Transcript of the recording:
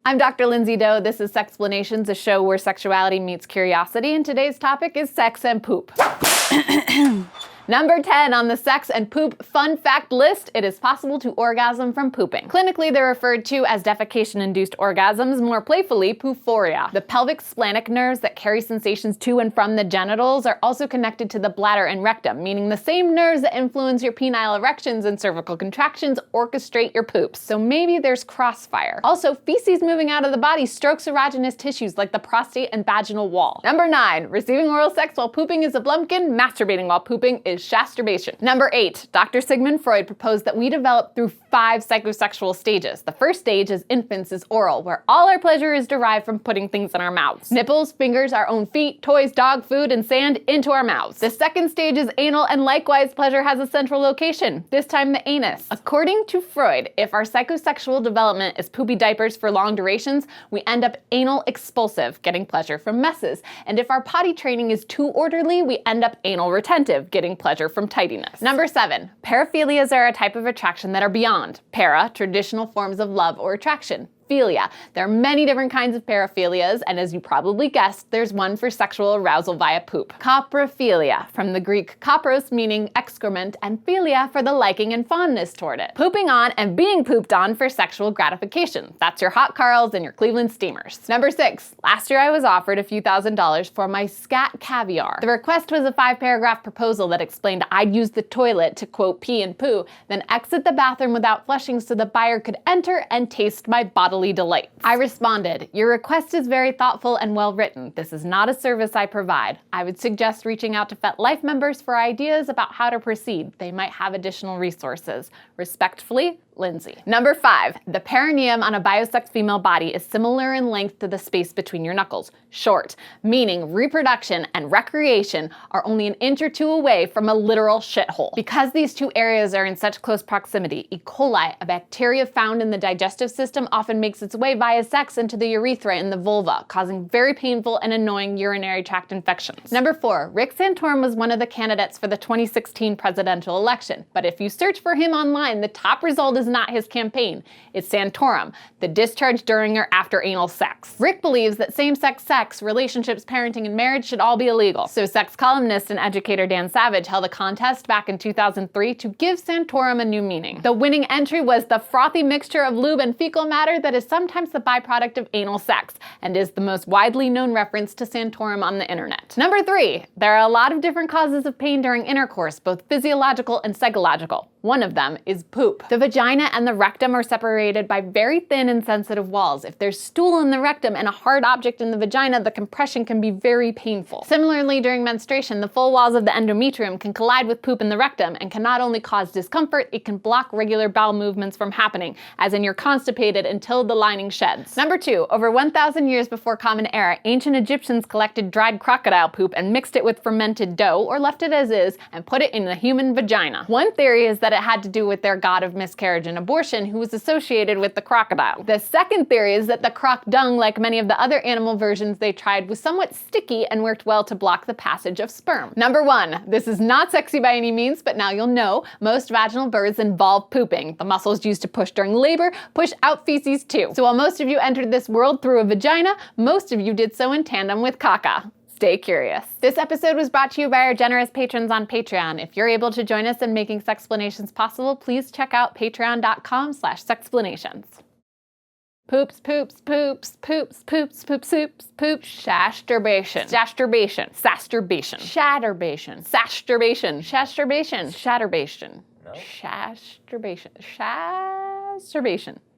I'm Dr. Lindsey Doe. This is Sexplanations, a show where sexuality meets curiosity, and today's topic is sex and poop. Number 10 on the sex and poop fun fact list, it is possible to orgasm from pooping. Clinically, they're referred to as defecation-induced orgasms, more playfully, poophoria. The pelvic splenic nerves that carry sensations to and from the genitals are also connected to the bladder and rectum, meaning the same nerves that influence your penile erections and cervical contractions orchestrate your poops. So maybe there's crossfire. Also, feces moving out of the body strokes erogenous tissues like the prostate and vaginal wall. Number 9, receiving oral sex while pooping is a blumpkin, masturbating while pooping is shasturbation. Number 8, Dr. Sigmund Freud proposed that we develop through 5 psychosexual stages. The first stage as infants is oral, where all our pleasure is derived from putting things in our mouths. Nipples, fingers, our own feet, toys, dog, food, and sand into our mouths. The second stage is anal, and likewise pleasure has a central location, this time the anus. According to Freud, if our psychosexual development is poopy diapers for long durations, we end up anal-expulsive, getting pleasure from messes. And if our potty training is too orderly, we end up anal-retentive, getting pleasure from tidiness. Number 7, paraphilias are a type of attraction that are beyond. Para, traditional forms of love or attraction. Philia. There are many different kinds of paraphilias, and as you probably guessed, there's one for sexual arousal via poop. Coprophilia, from the Greek kopros meaning excrement, and philia for the liking and fondness toward it. Pooping on and being pooped on for sexual gratification. That's your hot Carls and your Cleveland Steamers. Number 6, last year I was offered a few $1,000s for my scat caviar. The request was a 5-paragraph proposal that explained I'd use the toilet to, quote, pee and poo, then exit the bathroom without flushing so the buyer could enter and taste my bodily delight. I responded, your request is very thoughtful and well written. This is not a service I provide. I would suggest reaching out to FetLife members for ideas about how to proceed. They might have additional resources. Respectfully, Lindsey. Number 5, the perineum on a biosex female body is similar in length to the space between your knuckles. Short, meaning reproduction and recreation are only an inch or two away from a literal shithole. Because these two areas are in such close proximity, E. coli, a bacteria found in the digestive system, often makes its way via sex into the urethra and the vulva, causing very painful and annoying urinary tract infections. Number 4, Rick Santorum was one of the candidates for the 2016 presidential election. But if you search for him online, the top result is not his campaign. It's Santorum, the discharge during or after anal sex. Rick believes that same-sex sex, relationships, parenting, and marriage should all be illegal. So sex columnist and educator Dan Savage held a contest back in 2003 to give Santorum a new meaning. The winning entry was the frothy mixture of lube and fecal matter that is sometimes the byproduct of anal sex and is the most widely known reference to Santorum on the internet. Number 3, there are a lot of different causes of pain during intercourse, both physiological and psychological. One of them is poop. The vagina and the rectum are separated by very thin and sensitive walls. If there's stool in the rectum and a hard object in the vagina, the compression can be very painful. Similarly, during menstruation, the full walls of the endometrium can collide with poop in the rectum and can not only cause discomfort, it can block regular bowel movements from happening, as in you're constipated until the lining sheds. Number 2, over 1,000 years before Common Era, ancient Egyptians collected dried crocodile poop and mixed it with fermented dough, or left it as is, and put it in the human vagina. One theory is that it had to do with their god of miscarriage and abortion, who was associated with the crocodile. The second theory is that the croc dung, like many of the other animal versions they tried, was somewhat sticky and worked well to block the passage of sperm. Number 1, this is not sexy by any means, but now you'll know, most vaginal births involve pooping. The muscles used to push during labor push out feces too. So while most of you entered this world through a vagina, most of you did so in tandem with caca. Stay curious. This episode was brought to you by our generous patrons on Patreon. If you're able to join us in making Sexplanations possible, please check out patreon.com/sexplanations. Poops, poops, poops, poops, poops, poops, poops, poops, shasturbation, shasturbation, sasturbation, shatterbation, sasturbation, shasturbation, shatterbation, shasturbation, shasturbation.